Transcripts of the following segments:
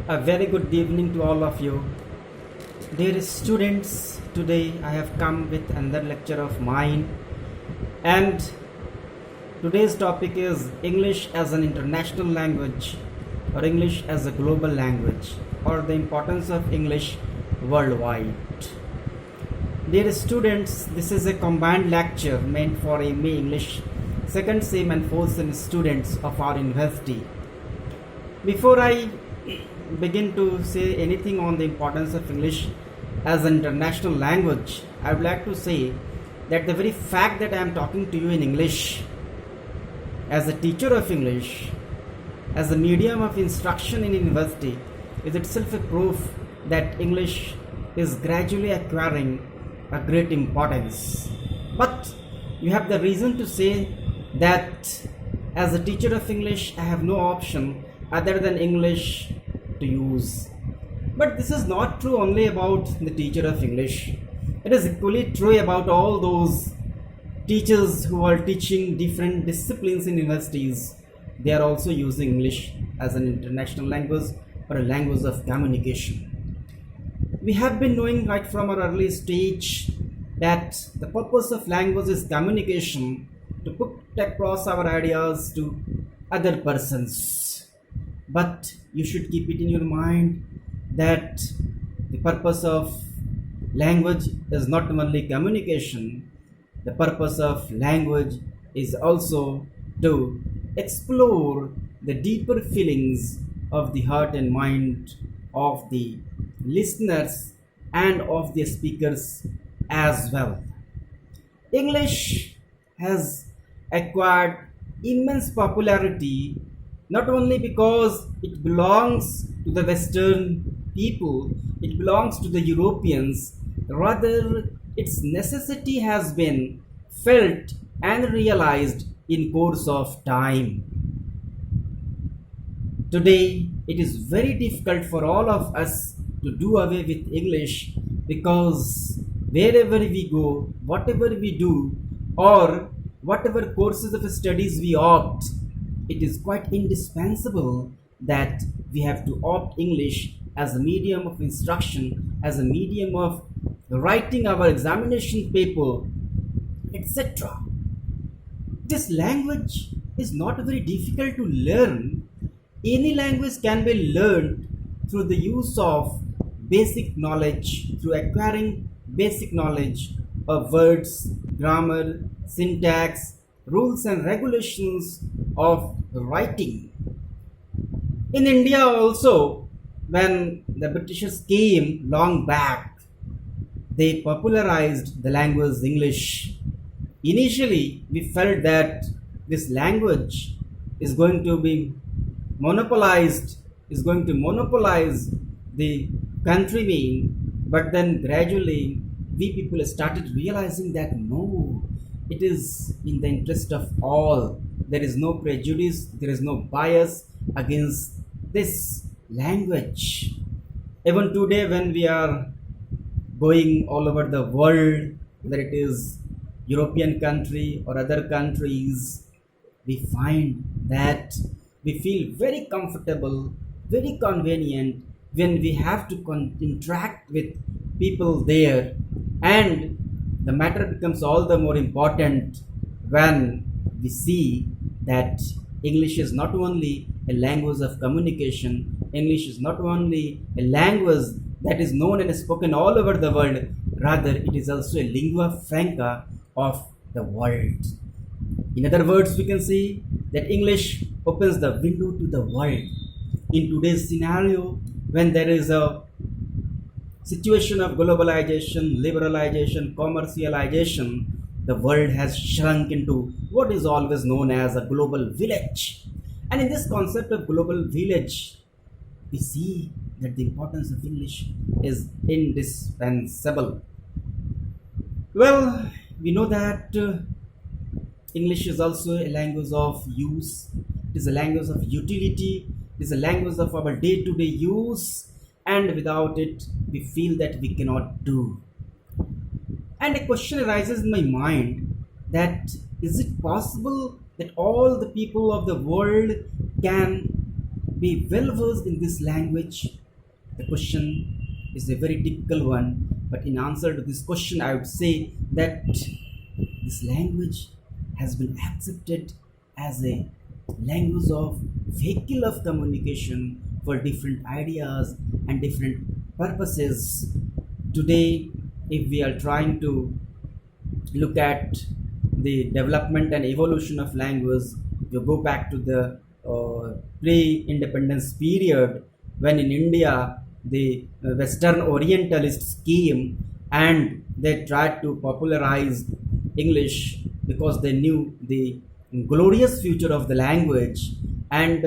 A very good evening to all of you. Dear students, today I have come with another lecture of mine, and today's topic is English as an international language or English as a global language or the importance of English worldwide. Dear students, this is a combined lecture meant for MA English second sem and fourth sem students of our university. Before I begin to say anything on the importance of English as an international language, I would like to say that the very fact that I am talking to you in English, as a teacher of English, as a medium of instruction in university, is itself a proof that English is gradually acquiring a great importance. But you have the reason to say that as a teacher of English, I have no option other than English to use. But this is not true only about the teacher of English. It is equally true about all those teachers who are teaching different disciplines in universities. They are also using English as an international language or a language of communication. We have been knowing right from our early stage that the purpose of language is communication, to put across our ideas to other persons. But you should keep it in your mind that the purpose of language is not only communication, the purpose of language is also to explore the deeper feelings of the heart and mind of the listeners and of the speakers as well. English has acquired immense popularity not only because it belongs to the Western people, it belongs to the Europeans, rather, its necessity has been felt and realized in course of time. Today, it is very difficult for all of us to do away with English because wherever we go, whatever we do, or whatever courses of studies we opt, it is quite indispensable that we have to opt English as a medium of instruction, as a medium of writing our examination paper, etc. This language is not very difficult to learn. Any language can be learned through the use of basic knowledge, through acquiring basic knowledge of words, grammar, syntax, rules and regulations of writing. In India also, when the Britishers came long back, they popularized the language English. Initially, we felt that this language is going to be monopolized, is going to monopolize the countrymen, but then gradually we people started realizing that no, it is in the interest of all. There is no prejudice, there is no bias against this language. Even today, when we are going all over the world, whether it is European country or other countries, we find that we feel very comfortable, very convenient when we have to interact with people there, and the matter becomes all the more important when we see that English is not only a language of communication, English is not only a language that is known and spoken all over the world, rather, it is also a lingua franca of the world. In other words, we can say that English opens the window to the world. In today's scenario, when there is a situation of globalization, liberalization, commercialization, the world has shrunk into what is always known as a global village. And in this concept of global village, we see that the importance of English is indispensable. Well, we know that English is also a language of use, it is a language of utility, it is a language of our day to day use, and without it, we feel that we cannot do. And a question arises in my mind that is it possible that all the people of the world can be well versed in this language? The question is a very typical one, but in answer to this question, I would say that this language has been accepted as a language of vehicle of communication for different ideas and different purposes. Today, if we are trying to look at the development and evolution of language, you go back to the pre-independence period when in India the Western Orientalists came and they tried to popularize English because they knew the glorious future of the language, and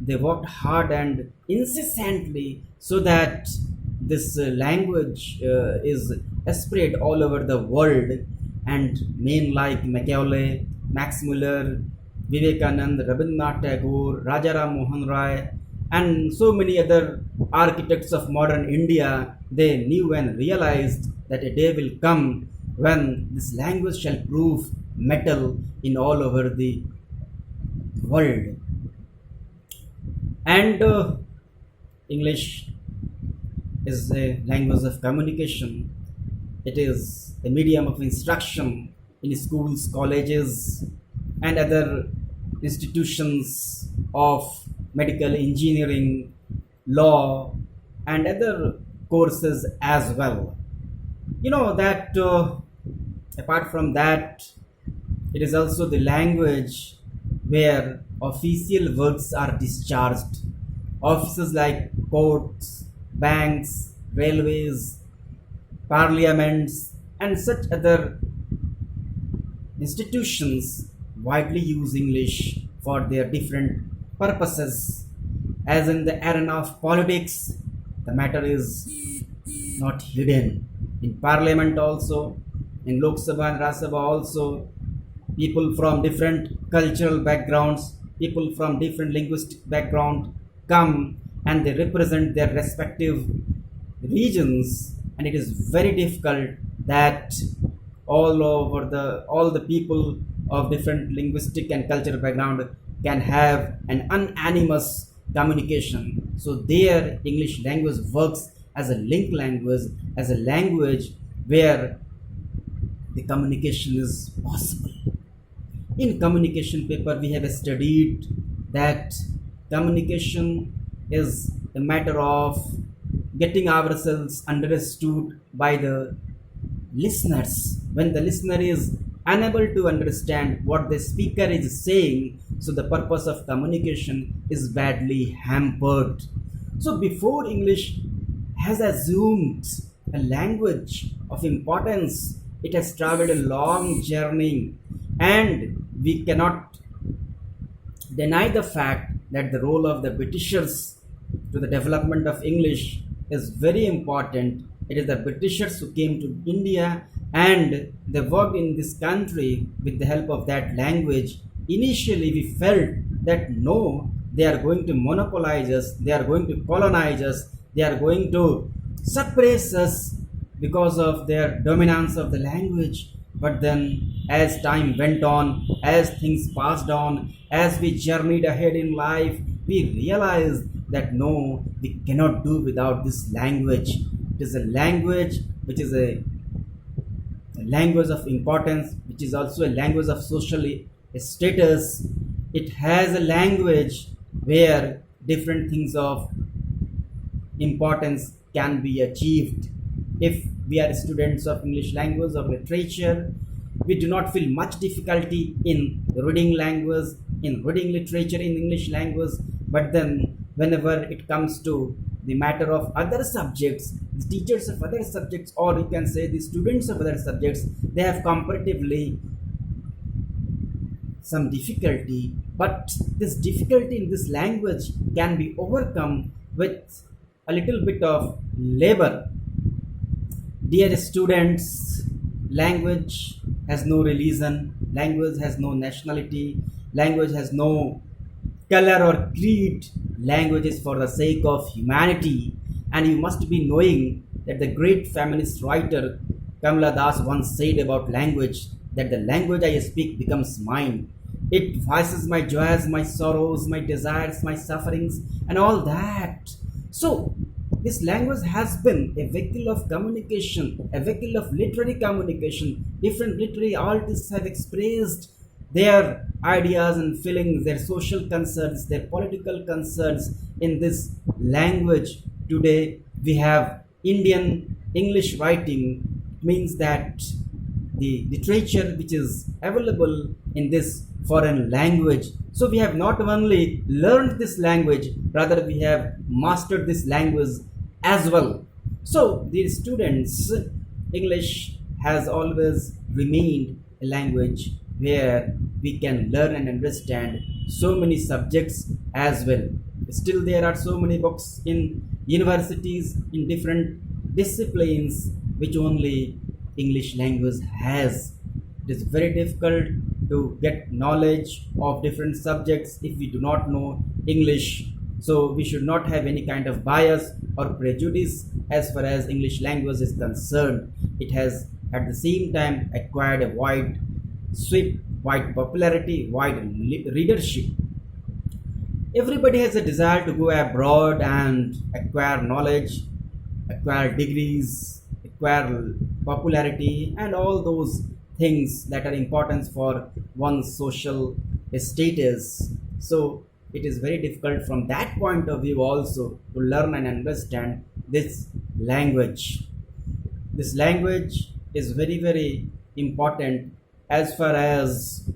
they worked hard and incessantly so that this language is spread all over the world, and men like Macaulay, Max Muller, Vivekanand, Rabindranath Tagore, Rajaram Mohan Rai, and so many other architects of modern India, they knew and realized that a day will come when this language shall prove metal in all over the world. And English is a language of communication. It is a medium of instruction in schools, colleges, and other institutions of medical engineering, law, and other courses as well. You know that apart from that, it is also the language where official works are discharged. Offices like courts, banks, railways, parliaments, and such other institutions widely use English for their different purposes. As in the arena of politics, the matter is not hidden. In parliament also, in Lok Sabha and Rajya Sabha also, people from different cultural backgrounds, people from different linguistic background come and they represent their respective regions, and it is very difficult that all the people of different linguistic and cultural background can have an unanimous communication. So there English language works as a link language, as a language where the communication is possible. In communication paper we have studied that communication is a matter of getting ourselves understood by the listeners. When the listener is unable to understand what the speaker is saying, so the purpose of communication is badly hampered. So before English has assumed a language of importance, it has traveled a long journey, and we cannot deny the fact that the role of the Britishers to the development of English is very important. It is the Britishers who came to India and they worked in this country with the help of that language. Initially, we felt that no, they are going to monopolize us, they are going to colonize us, they are going to suppress us because of their dominance of the language. But then, as time went on, as things passed on, as we journeyed ahead in life, we realized that no, we cannot do without this language. It is a language which is a language of importance, which is also a language of social status. It has a language where different things of importance can be achieved. If we are students of English language or literature, we do not feel much difficulty in reading language, in reading literature in English language. But then, whenever it comes to the matter of other subjects, the teachers of other subjects, or you can say the students of other subjects, they have comparatively some difficulty. But this difficulty in this language can be overcome with a little bit of labor. Dear students, language has no religion, language has no nationality, language has no color or creed. Language is for the sake of humanity. And you must be knowing that the great feminist writer Kamala Das once said about language that the language I speak becomes mine. It voices my joys, my sorrows, my desires, my sufferings, and all that. So, this language has been a vehicle of communication, a vehicle of literary communication. Different literary artists have expressed their ideas and feelings, their social concerns, their political concerns in this language. Today, we have Indian English writing, means that the literature which is available in this foreign language. So we have not only learned this language, rather we have mastered this language as well. So the students, English has always remained a language where we can learn and understand so many subjects as well. Still, there are so many books in universities in different disciplines which only English language has. It is very difficult to get knowledge of different subjects if we do not know English. So we should not have any kind of bias or prejudice as far as English language is concerned. It has at the same time acquired a wide sweep, wide popularity, wide readership. Everybody has a desire to go abroad and acquire knowledge, acquire degrees, acquire popularity, and all those things that are important for one's social status. So it is very difficult from that point of view also to learn and understand this language. This language is very, very important as far as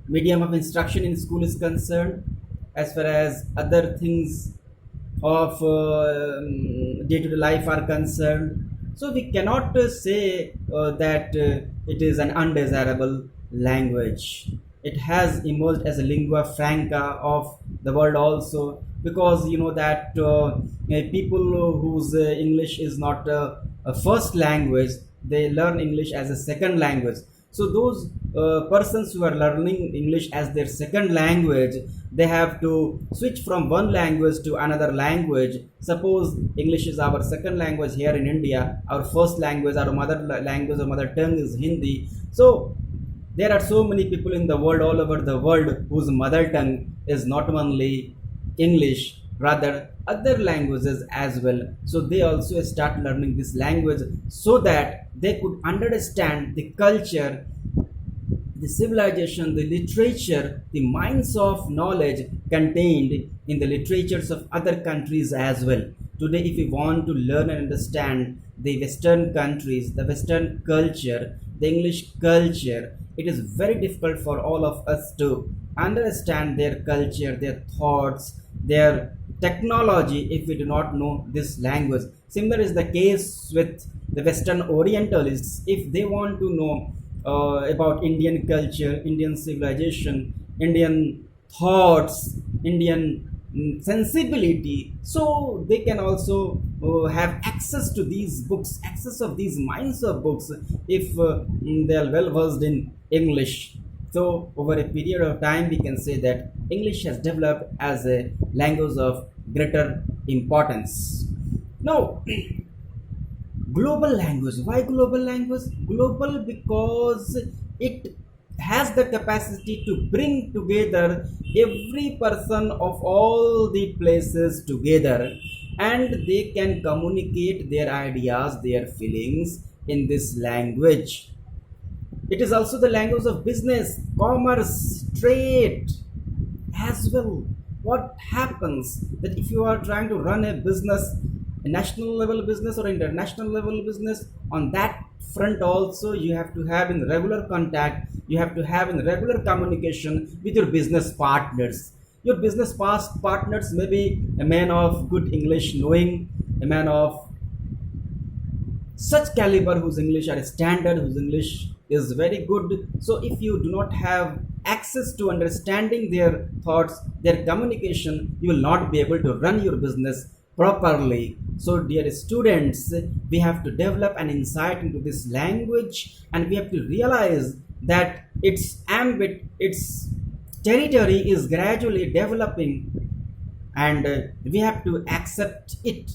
medium of instruction in school is concerned, as far as other things of day-to-day life are concerned. So we cannot say that it is an undesirable language. It has emerged as a lingua franca of the world also, because you know that people whose English is not a first language, they learn English as a second language. So those persons who are learning English as their second language, they have to switch from one language to another language. Suppose English is our second language here in India, our first language, our mother language or mother tongue is Hindi. So there are so many people in the world, all over the world, whose mother tongue is not only English, rather other languages as well. So they also start learning this language so that they could understand the culture, the civilization, the literature, the mines of knowledge contained in the literatures of other countries as well. Today, if we want to learn and understand the Western countries, the Western culture, the English culture, it is very difficult for all of us to understand their culture, their thoughts, their technology if we do not know this language. Similar is the case with the Western Orientalists. If they want to know about Indian culture, Indian civilization, Indian thoughts, Indian sensibility, so they can also have access to these books, access of these minds of books if they are well versed in English. So over a period of time, we can say that English has developed as a language of greater importance. Now, global language. Why global language? Global because it has the capacity to bring together every person of all the places together, and they can communicate their ideas, their feelings in this language. It is also the language of business, commerce, trade as well. What happens that if you are trying to run a business, a national level business or international level business, on that front also you have to have in regular contact, you have to have in regular communication with your business partners. Your business partners may be a man of good English knowing, a man of such caliber whose English are standard, whose English is very good. So if you do not have access to understanding their thoughts, their communication, you will not be able to run your business properly. So dear students, we have to develop an insight into this language, and we have to realize that its ambit, its territory is gradually developing, and we have to accept it.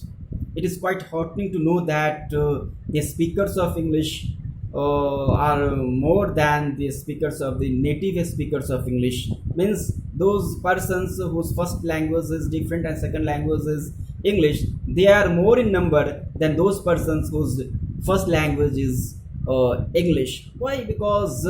It is quite heartening to know that the speakers of English are more than the speakers of the native speakers of English. Means those persons whose first language is different and second language is English, they are more in number than those persons whose first language is English. Why? Because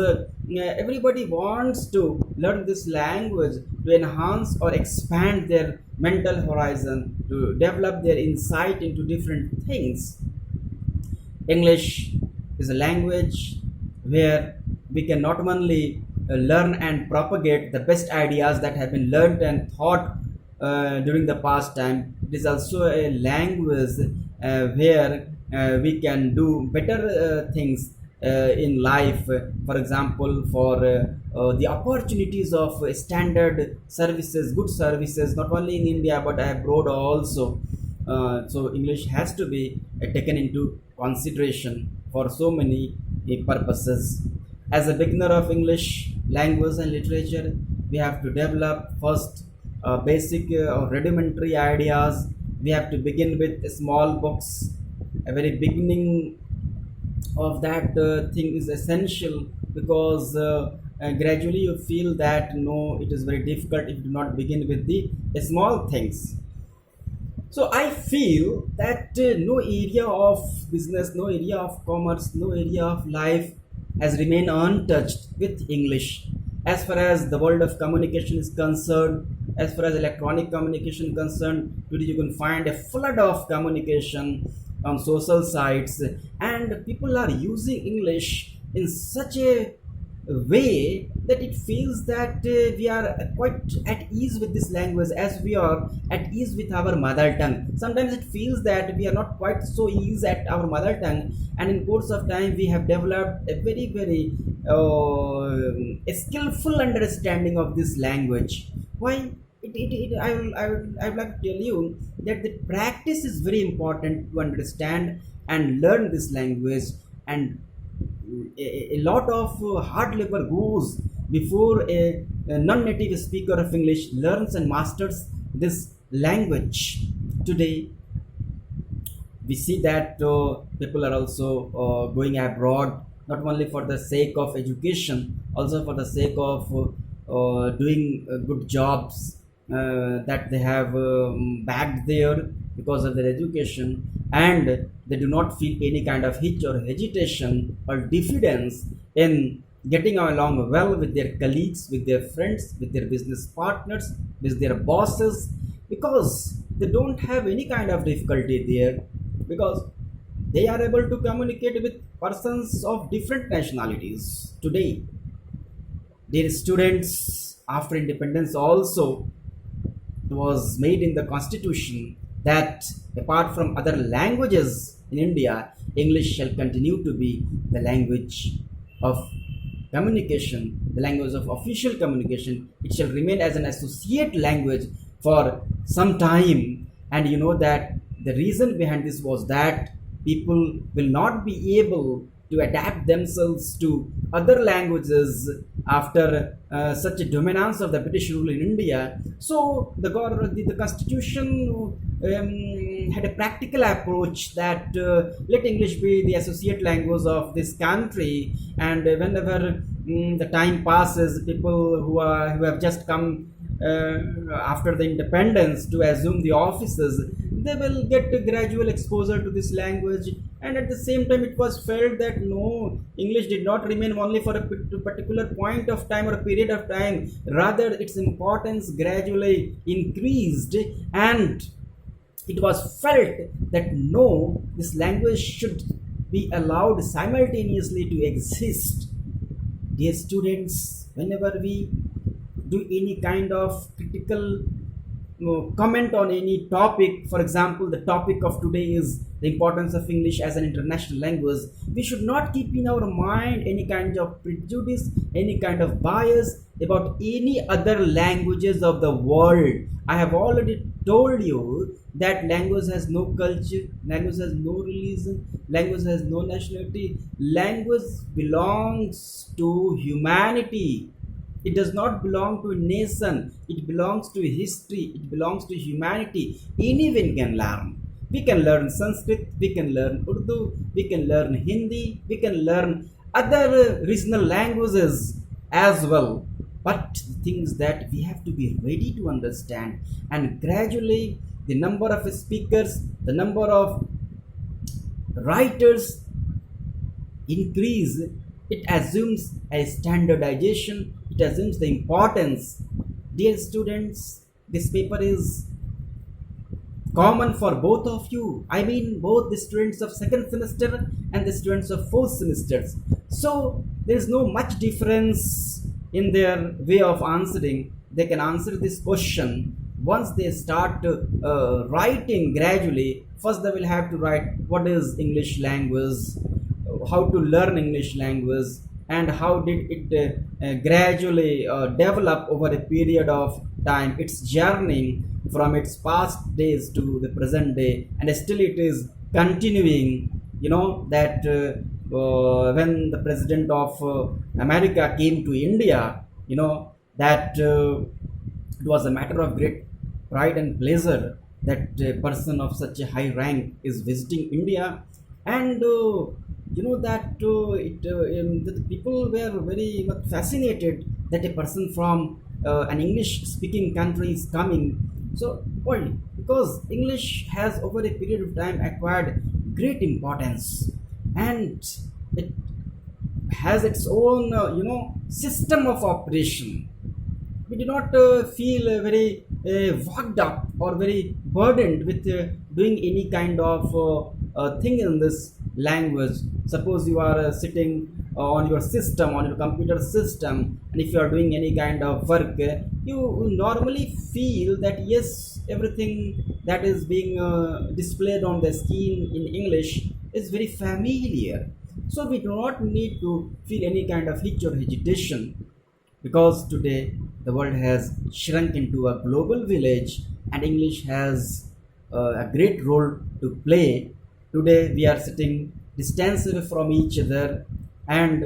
everybody wants to learn this language to enhance or expand their mental horizon, to develop their insight into different things. English is a language where we can not only learn and propagate the best ideas that have been learned and thought during the past time. It is also a language where we can do better things in life. For example, for the opportunities of standard services, good services, not only in India but abroad also. So English has to be taken into consideration for so many purposes. As a beginner of English language and literature, we have to develop first basic or rudimentary ideas. We have to begin with small books. A very beginning of that thing is essential, because gradually you feel that no, it is very difficult if you do not begin with the small things. So I feel that no area of business, no area of commerce, no area of life has remained untouched with English. As far as the world of communication is concerned, as far as electronic communication concerned, today you can find a flood of communication on social sites, and people are using English in such a way that it feels that we are quite at ease with this language as we are at ease with our mother tongue. Sometimes it feels that we are not quite so ease at our mother tongue, and in course of time we have developed a very a skillful understanding of this language. Why? I would like to tell you that the practice is very important to understand and learn this language, and a lot of hard labor goes before a non-native speaker of English learns and masters this language. Today, we see that people are also going abroad, not only for the sake of education, also for the sake of doing good jobs that they have bagged there because of their education, and they do not feel any kind of hitch or hesitation or diffidence in getting along well with their colleagues, with their friends, with their business partners, with their bosses, because they don't have any kind of difficulty there, because they are able to communicate with persons of different nationalities. Today, their students after independence also, it was made in the constitution that apart from other languages in India, English shall continue to be the language of communication, the language of official communication. It shall remain as an associate language for some time. And you know that the reason behind this was that people will not be able to adapt themselves to other languages after such a dominance of the British rule in India. So the constitution had a practical approach that let English be the associate language of this country, and whenever the time passes, people who have just come after the independence to assume the offices, they will get a gradual exposure to this language. And at the same time, it was felt that no, English did not remain only for a particular point of time or a period of time, rather its importance gradually increased, and it was felt that no, this language should be allowed simultaneously to exist. Dear students, whenever we do any kind of critical comment on any topic, for example, the topic of today is the importance of English as an international language, we should not keep in our mind any kind of prejudice, any kind of bias about any other languages of the world. I have already told you that language has no culture, language has no religion, language has no nationality. Language belongs to humanity. It does not belong to a nation. It belongs to history. It belongs to humanity. Anyone can learn. We can learn Sanskrit, we can learn Urdu, we can learn Hindi, we can learn other regional languages as well. But the things that we have to be ready to understand, and gradually the number of speakers, the number of writers increase, it assumes a standardization, it assumes the importance. Dear students, this paper is common for both of you. I mean both the students of second semester and the students of fourth semesters. So there is no much difference in their way of answering. They can answer this question once they start writing gradually. First they will have to write what is English language, how to learn English language, and how did it gradually develop over a period of time, its journey from its past days to the present day, and still it is continuing. You know that when the president of America came to India, you know that it was a matter of great pride and pleasure that a person of such a high rank is visiting India. And you know that the people were very much fascinated that a person from an English speaking country is coming. So why? Because English has over a period of time acquired great importance, and it has its own system of operation. We do not feel very worked up or very burdened with doing any kind of thing in this language. Suppose you are sitting on your system, on your computer system, and if you are doing any kind of work, you normally feel that yes, everything that is being displayed on the screen in English is very familiar. So we do not need to feel any kind of hitch or hesitation, because today the world has shrunk into a global village, and English has a great role to play. Today we are sitting distance away from each other, and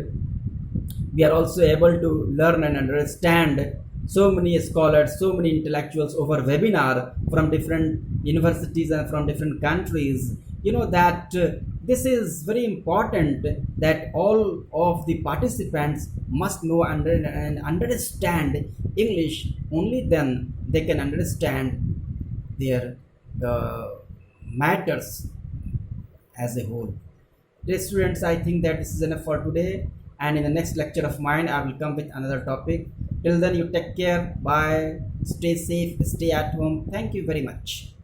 we are also able to learn and understand so many scholars, so many intellectuals over webinar from different universities and from different countries. You know that this is very important, that all of the participants must know and understand English. Only then they can understand their matters as a whole. Dear students, I think that this is enough for today, and in the next lecture of mine I will come with another topic. Till then, you take care. Bye. Stay safe, stay at home. Thank you very much.